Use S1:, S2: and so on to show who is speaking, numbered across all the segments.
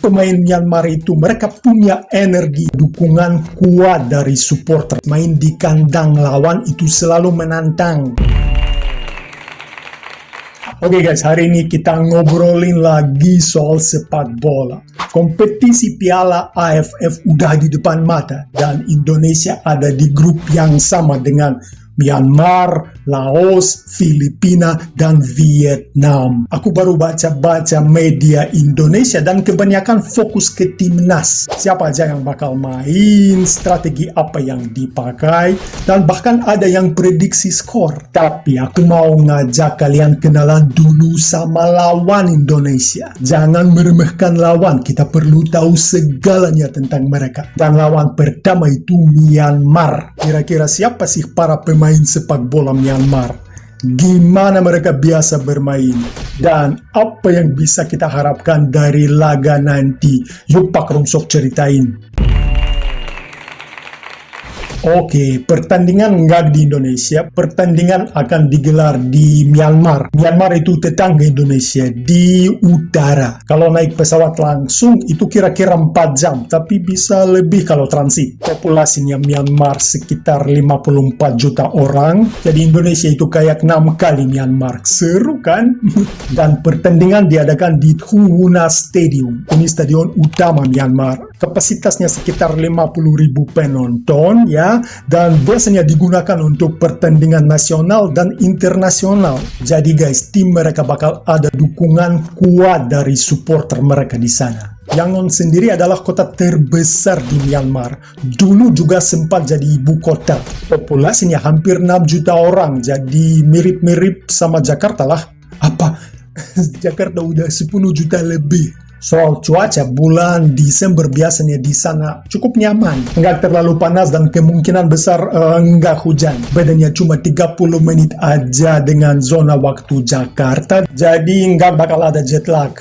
S1: pemain Myanmar itu mereka punya energi, dukungan kuat dari supporter. Main di kandang lawan itu selalu menantang. Oke guys, hari ini kita ngobrolin lagi soal sepak bola. Kompetisi Piala AFF udah di depan mata dan Indonesia ada di grup yang sama dengan Myanmar, Laos, Filipina, dan Vietnam. Aku baru baca-baca media Indonesia dan kebanyakan fokus ke timnas. Siapa aja yang bakal main, strategi apa yang dipakai, dan bahkan ada yang prediksi skor. Tapi aku mau ngajak kalian kenalan dulu sama lawan Indonesia. Jangan meremehkan lawan, kita perlu tahu segalanya tentang mereka. Dan lawan pertama itu Myanmar. Kira-kira siapa sih para pemain sepak bola Myanmar? Gimana mereka biasa bermain? Dan apa yang bisa kita harapkan dari laga nanti? Yuk Pak Rongsok ceritain. Oke, pertandingan nggak di Indonesia, pertandingan akan digelar di Myanmar. Myanmar itu tetangga Indonesia di utara. Kalau naik pesawat langsung itu kira-kira 4 jam, tapi bisa lebih kalau transit. Populasinya Myanmar sekitar 54 juta orang, jadi Indonesia itu kayak 6 kali Myanmar. Seru kan? Dan pertandingan diadakan di Thunguna Stadium. Ini stadion utama Myanmar. Kapasitasnya sekitar 50.000 penonton ya, dan biasanya digunakan untuk pertandingan nasional dan internasional. Jadi guys, tim mereka bakal ada dukungan kuat dari supporter mereka di sana. Yangon sendiri adalah kota terbesar di Myanmar. Dulu juga sempat jadi ibu kota. Populasinya hampir 6 juta orang, jadi mirip-mirip sama Jakarta lah. Apa? Jakarta udah 10 juta lebih. Soal cuaca, bulan Desember biasanya di sana cukup nyaman. Nggak terlalu panas dan kemungkinan besar nggak hujan. Bedanya cuma 30 menit aja dengan zona waktu Jakarta. Jadi nggak bakal ada jet lag.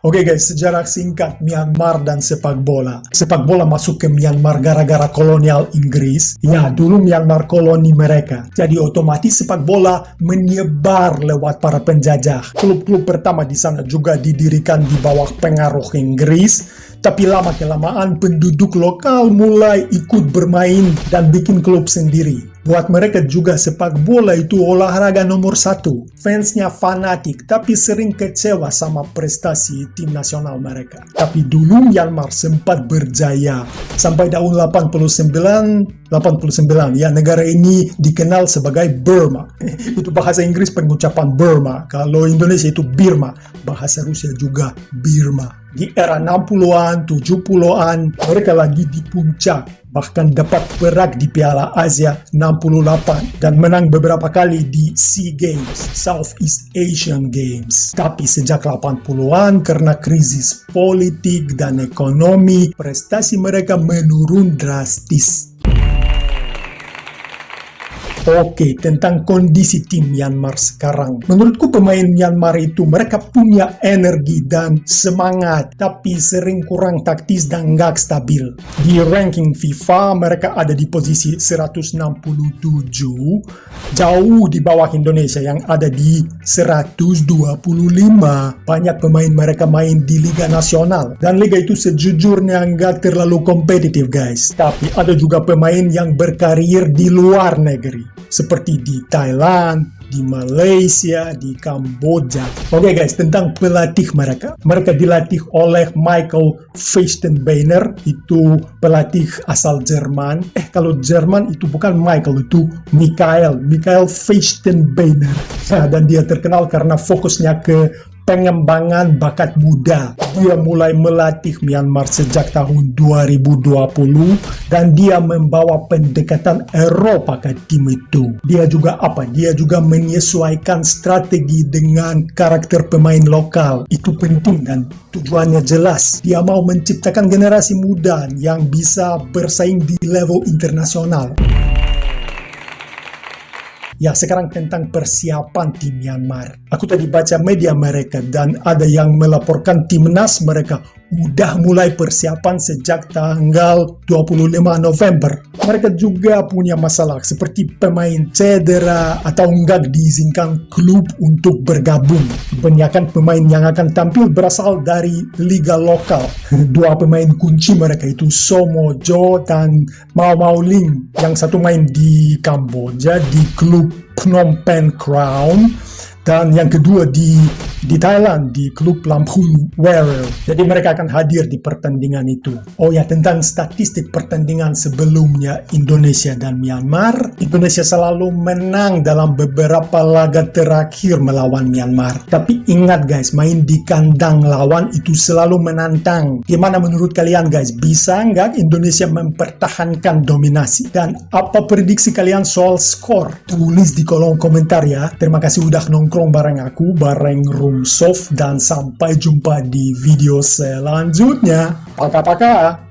S1: Oke guys, sejarah singkat Myanmar dan sepak bola. Sepak bola masuk ke Myanmar gara-gara kolonial Inggris. Ya, dulu Myanmar koloni mereka. Jadi otomatis sepak bola menyebar lewat para penjajah. Klub-klub pertama di sana juga didirikan di bawah pengaruh Inggris. Tapi lama-kelamaan penduduk lokal mulai ikut bermain dan bikin klub sendiri. Buat mereka juga sepak bola itu olahraga nomor 1. Fansnya fanatik, tapi sering kecewa sama prestasi tim nasional mereka. Tapi dulu Myanmar sempat berjaya. Sampai tahun 89, ya negara ini dikenal sebagai Burma. Itu bahasa Inggris pengucapan Burma. Kalau Indonesia itu Birma. Bahasa Rusia juga Birma. Di era 60-an, 70-an, mereka lagi di puncak. Bahkan dapat perak di Piala Asia 68 dan menang beberapa kali di SEA Games, Southeast Asian Games. Tapi sejak 80-an karena krisis politik dan ekonomi, prestasi mereka menurun drastis. Oke, tentang kondisi tim Myanmar sekarang. Menurutku pemain Myanmar itu mereka punya energi dan semangat, tapi sering kurang taktis dan nggak stabil. Di ranking FIFA mereka ada di posisi 167, jauh di bawah Indonesia yang ada di 125. Banyak pemain mereka main di Liga Nasional, dan Liga itu sejujurnya nggak terlalu kompetitif guys. Tapi ada juga pemain yang berkarir di luar negeri. Seperti di Thailand, di Malaysia, di Kamboja. Oke guys, tentang pelatih mereka. Mereka dilatih oleh Michael Feistenbeiner, itu pelatih asal Jerman. Kalau Jerman itu bukan Michael, itu Michael Feistenbeiner. Nah, dan dia terkenal karena fokusnya ke pengembangan bakat muda. Dia mulai melatih Myanmar sejak tahun 2020 dan dia membawa pendekatan Eropa ke tim itu. Dia juga menyesuaikan strategi dengan karakter pemain lokal. Itu penting dan tujuannya jelas. Dia mau menciptakan generasi muda yang bisa bersaing di level internasional. Ya, sekarang tentang persiapan tim Myanmar. Aku tadi baca media mereka dan ada yang melaporkan timnas mereka udah mulai persiapan sejak tanggal 25 November. Mereka juga punya masalah seperti pemain cedera atau enggak diizinkan klub untuk bergabung. Kebanyakan pemain yang akan tampil berasal dari liga lokal. Dua pemain kunci mereka itu Somo Jo dan Mau Mau Ling. Yang satu main di Kamboja di klub Phnom Penh Crown, dan yang kedua di Thailand di klub Lampung Warrior. Jadi mereka akan hadir di pertandingan itu. Oh ya, tentang statistik pertandingan sebelumnya Indonesia dan Myanmar, Indonesia selalu menang dalam beberapa laga terakhir melawan Myanmar. Tapi ingat guys, main di kandang lawan itu selalu menantang. Gimana menurut kalian guys? Bisa nggak Indonesia mempertahankan dominasi? Dan apa prediksi kalian soal skor? Tulis di kolom komentar ya. Terima kasih udah nongkrong bareng aku, bareng Roomsoft, dan sampai jumpa di video selanjutnya. Paka-paka.